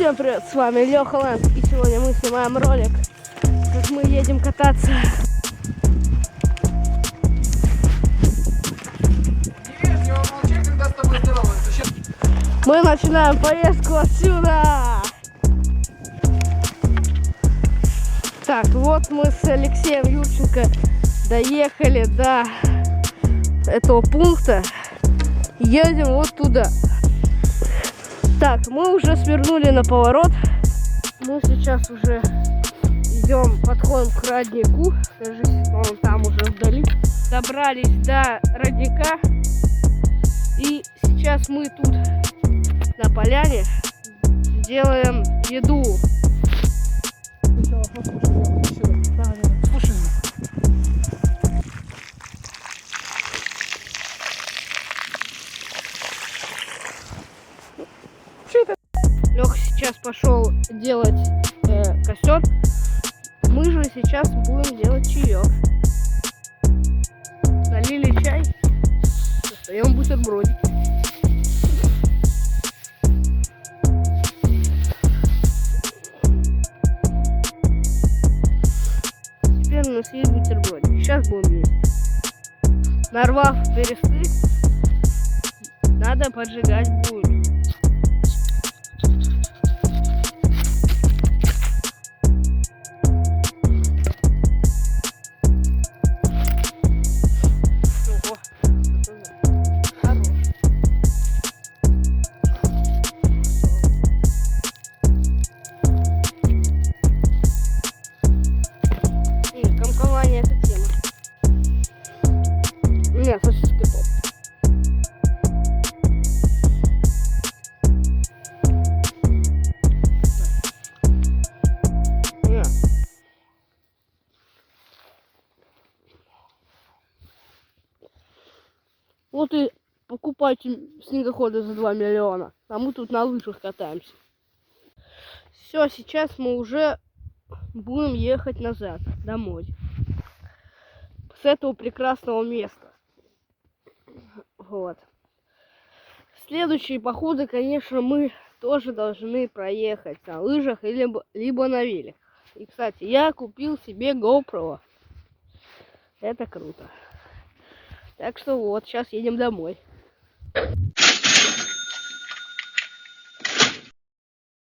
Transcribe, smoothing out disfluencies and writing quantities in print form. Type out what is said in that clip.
Всем привет, с вами Леха Лэнд, и сегодня мы снимаем ролик, как мы едем кататься. Мы начинаем поездку отсюда. Так, вот мы с Алексеем Юрченко доехали до этого пункта. Едем вот туда. Так, мы уже свернули на поворот. Мы сейчас уже идем, подходим к роднику. Кажись, он там уже вдали. Добрались до родника. И сейчас мы тут на поляне делаем еду. Леха сейчас пошел делать костер. Мы же сейчас будем делать чаек. Налили чай. Достаем бутербродик. Теперь у нас есть бутербродик. Сейчас будем есть. Нарвав бересты, надо поджигать бурю. Комкование — это тема. Нет, сосиски топ. Нет. Вот и покупайте снегоходы за 2 миллиона. А мы тут на лыжах катаемся. Все, сейчас мы уже будем ехать назад, домой. С этого прекрасного места. Вот. Следующие походы, конечно, мы тоже должны проехать на лыжах либо на велик. И, кстати, я купил себе GoPro. Это круто. Так что вот, сейчас едем домой.